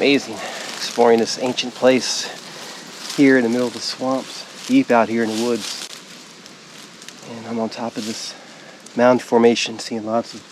Amazing exploring this ancient place here in the middle of the swamps, deep out here in the woods. And I'm on top of this mound formation, seeing lots of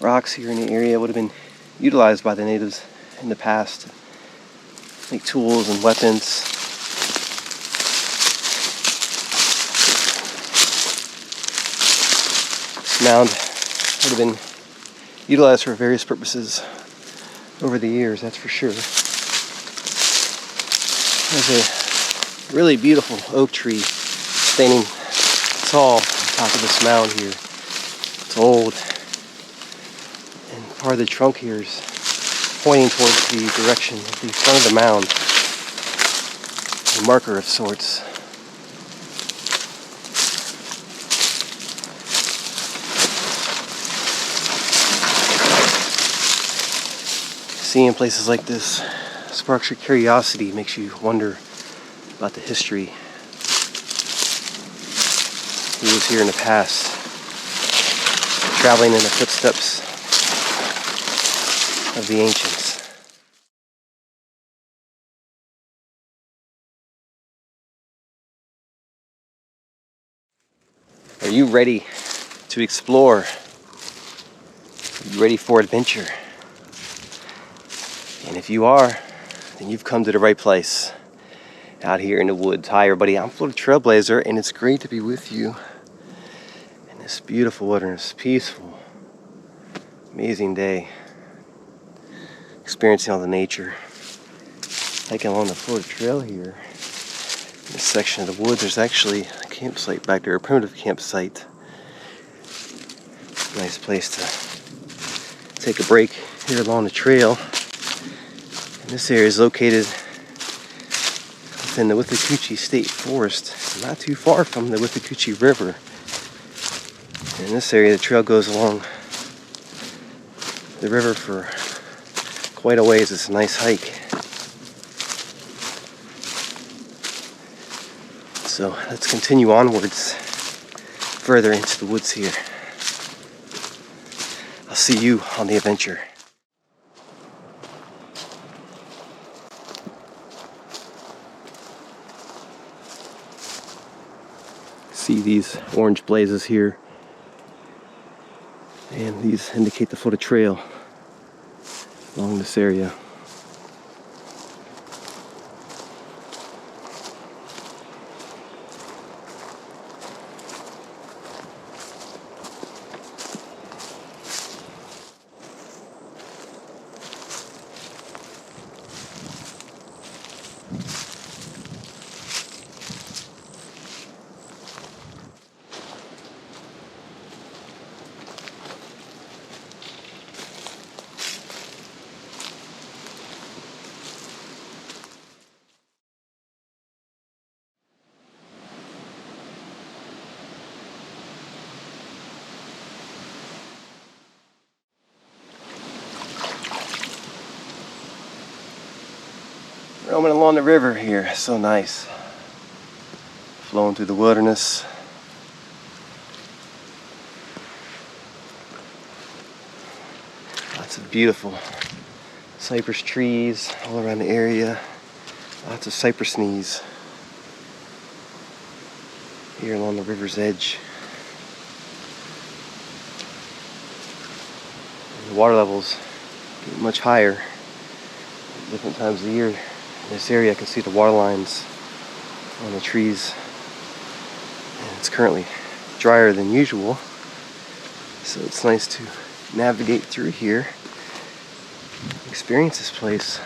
rocks here in the area. Would have been utilized by the natives in the past to make tools and weapons. This mound would have been utilized for various purposes over the years, that's for sure. There's a really beautiful oak tree standing tall on top of this mound here. It's old, and part of the trunk here is pointing towards the direction of the front of the mound, a marker of sorts. Seeing places like this sparks your curiosity, makes you wonder about the history. Who was here in the past, traveling in the footsteps of the ancients. Are you ready to explore? Are you ready for adventure? And if you are, then you've come to the right place. Out here in the woods. Hi everybody, I'm Florida Trailblazer, and it's great to be with you in this beautiful wilderness, peaceful, amazing day. Experiencing all the nature. Hiking along the Florida Trail here. In this section of the woods, there's actually a campsite back there, a primitive campsite. Nice place to take a break here along the trail. And this area is located within the Withlacoochee State Forest, not too far from the Withlacoochee River. And in this area, the trail goes along the river for quite a ways. It's a nice hike. So let's continue onwards further into the woods here. I'll see you on the adventure. See these orange blazes here, and these indicate the Florida Trail along this area. Roaming along the river here, so nice. Flowing through the wilderness. Lots of beautiful cypress trees all around the area. Lots of cypress knees here along the river's edge. And the water levels get much higher at different times of the year. In this area I can see the water lines on the trees, and it's currently drier than usual, so it's nice to navigate through here, experience this place.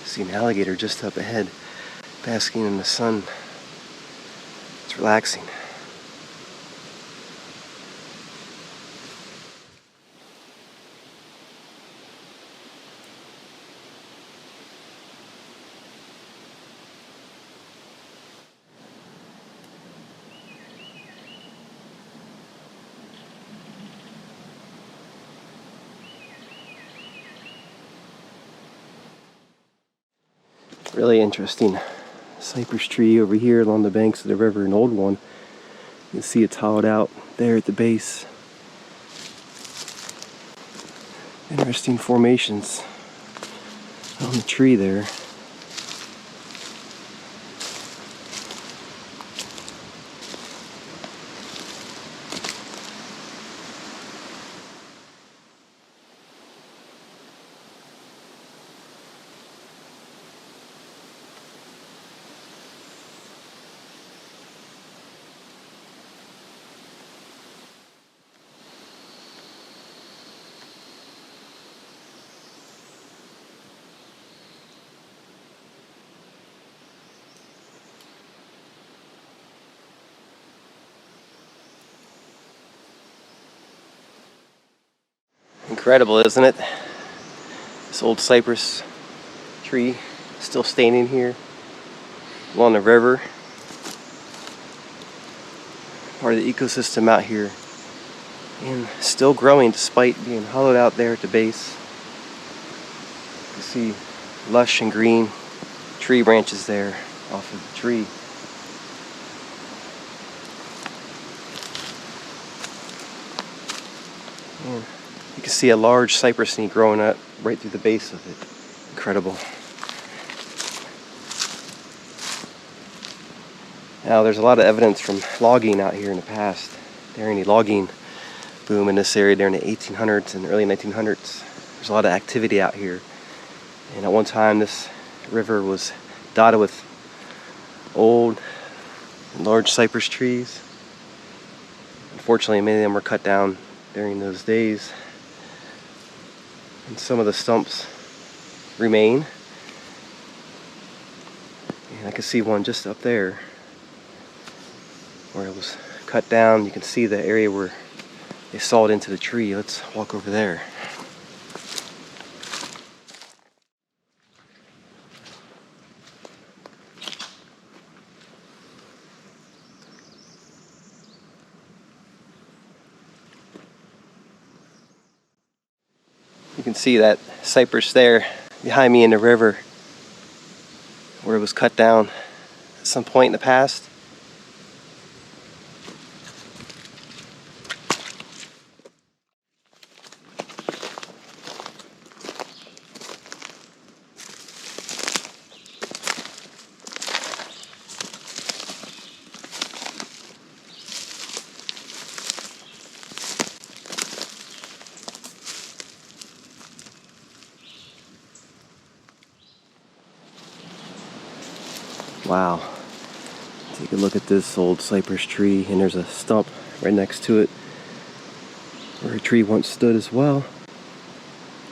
See an alligator just up ahead, basking in the sun. It's relaxing. Really interesting cypress tree over here along the banks of the river, an old one. You can see it's hollowed out there at the base. Interesting formations on the tree there. Incredible, isn't it? This old cypress tree still standing here along the river. Part of the ecosystem out here. And still growing despite being hollowed out there at the base. You can see lush and green tree branches there off of the tree. And you can see a large cypress knee growing up right through the base of it. Incredible. Now there's a lot of evidence from logging out here in the past. During the logging boom in this area during the 1800s and early 1900s. There's a lot of activity out here. And at one time this river was dotted with old and large cypress trees. Unfortunately, many of them were cut down during those days. And some of the stumps remain. And I can see one just up there where it was cut down. You can see the area where they sawed into the tree. Let's walk over there. You can see that cypress there behind me in the river where it was cut down at some point in the past. Wow. Take a look at this old cypress tree, and there's a stump right next to it where a tree once stood as well.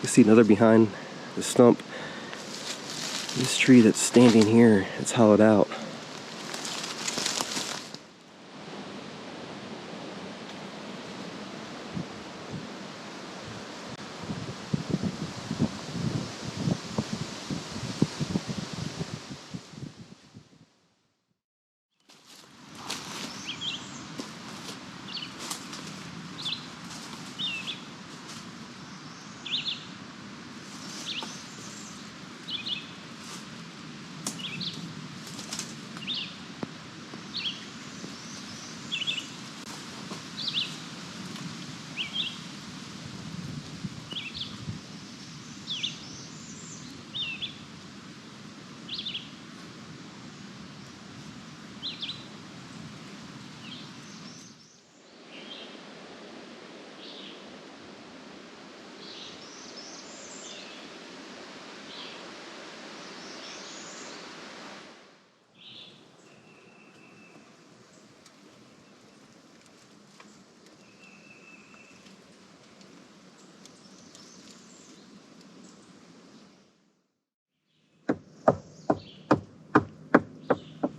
You see another behind the stump. This tree that's standing here, it's hollowed out.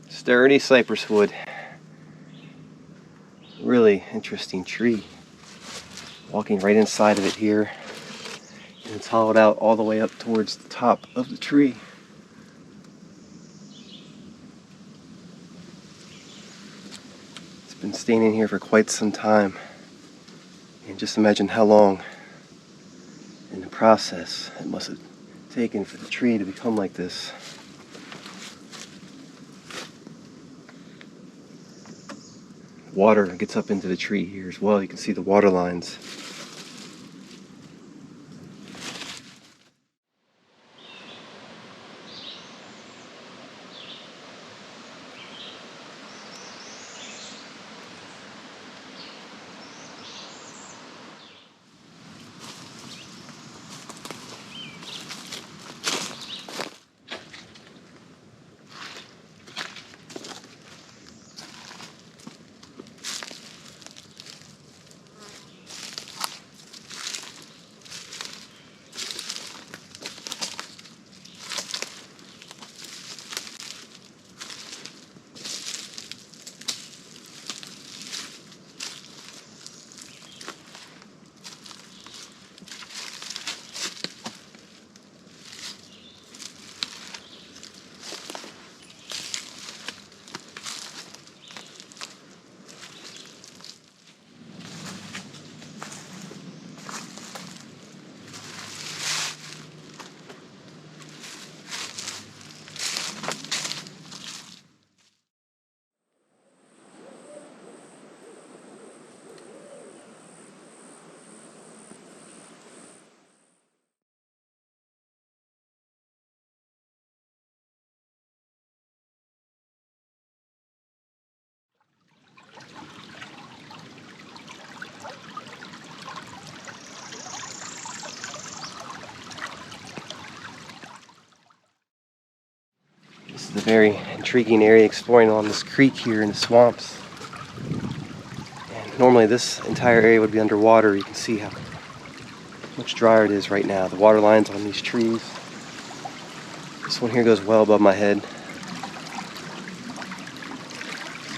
Sturdy cypress wood. Really interesting tree. Walking right inside of it here. And it's hollowed out all the way up towards the top of the tree. It's been standing here for quite some time. And just imagine how long in the process it must have taken for the tree to become like this. Water gets up into the tree here as well. You can see the water lines. is a very intriguing area exploring along this creek here in the swamps. And normally this entire area would be underwater. You can see how much drier it is right now. The water lines on these trees. This one here goes well above my head.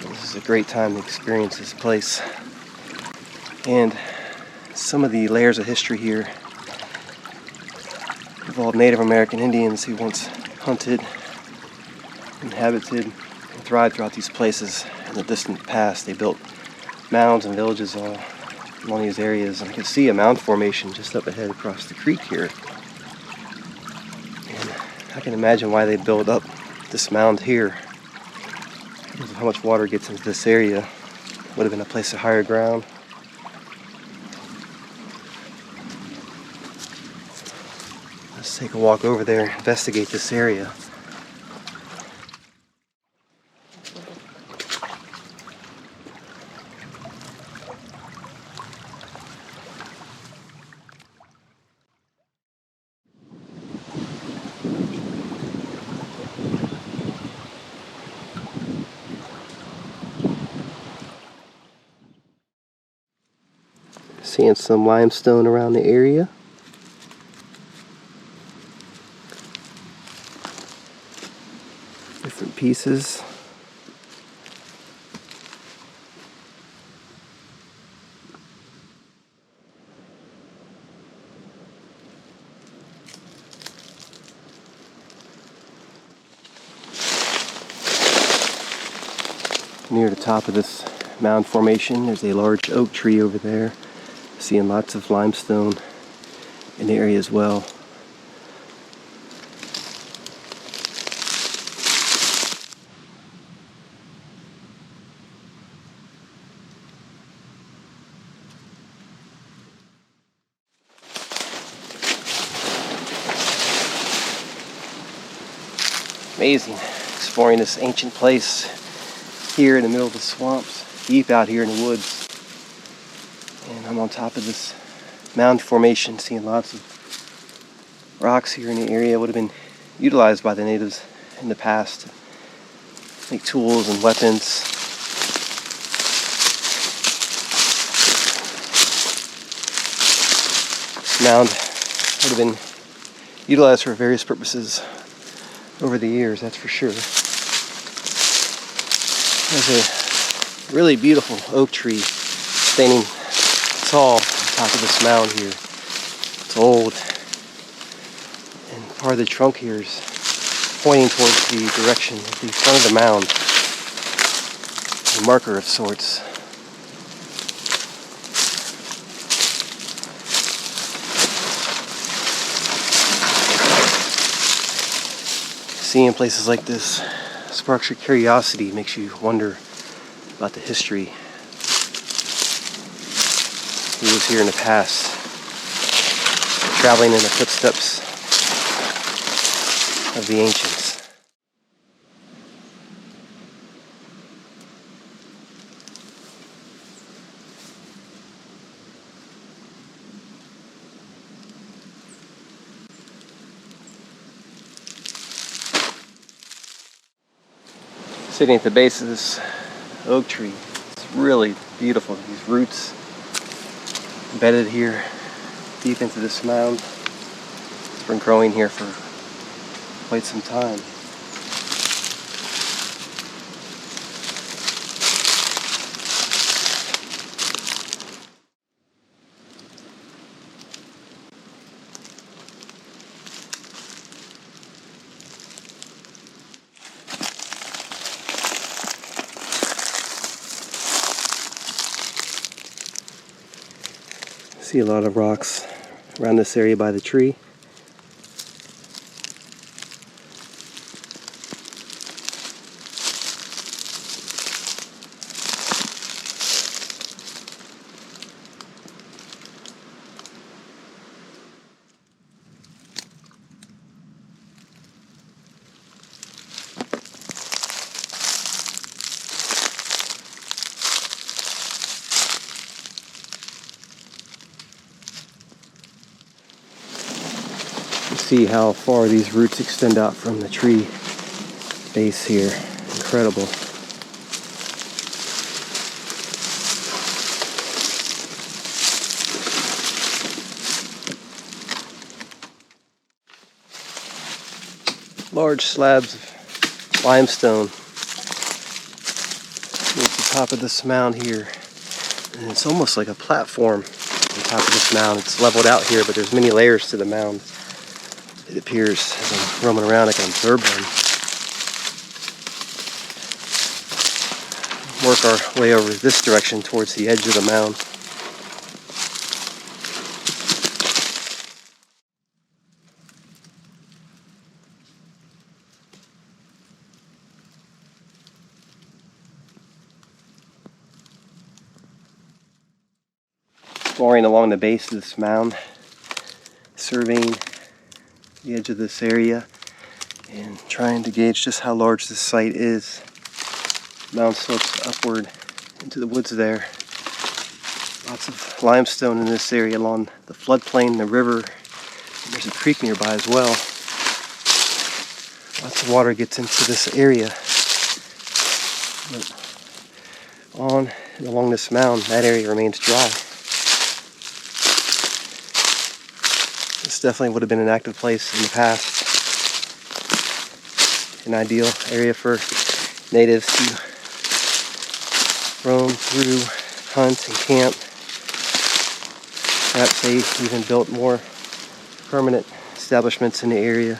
So this is a great time to experience this place. And some of the layers of history here involve Native American Indians who once hunted, inhabited, and thrived throughout these places. In the distant past, they built mounds and villages all along these areas. And I can see a mound formation just up ahead across the creek here. And I can imagine why they built up this mound here. Because of how much water gets into this area. It would have been a place of higher ground. Let's take a walk over there, investigate this area. Seeing some limestone around the area. Different pieces. Near the top of this mound formation, there's a large oak tree over there. Seeing lots of limestone in the area as well. Amazing exploring this ancient place here in the middle of the swamps, deep out here in the woods. And I'm on top of this mound formation, seeing lots of rocks here in the area. Would have been utilized by the natives in the past to make tools and weapons. This mound would have been utilized for various purposes over the years, that's for sure. There's a really beautiful oak tree standing tall on top of this mound here. It's old, and part of the trunk here is pointing towards the direction of the front of the mound. A marker of sorts. Seeing places like this sparks your curiosity, makes you wonder about the history. Who was here in the past, traveling in the footsteps of the ancients. Sitting at the base of this oak tree, it's really beautiful. These roots embedded here deep into this mound. It's been growing here for quite some time. See a lot of rocks around this area by the tree. See how far these roots extend out from the tree. base here. Incredible. Large slabs of limestone at the top of this mound here. And it's almost like a platform on top of this mound. It's leveled out here, but there's many layers to the mound. It appears as I'm roaming around, I can observe them. Work our way over this direction towards the edge of the mound. Exploring along the base of this mound, surveying the edge of this area and trying to gauge just how large this site is. The mound slopes upward into the woods there. Lots of limestone in this area along the floodplain, the river. There's a creek nearby as well. Lots of water gets into this area. But on and along this mound, that area remains dry. This definitely would have been an active place in the past. An ideal area for natives to roam through, hunt, and camp. Perhaps they even built more permanent establishments in the area.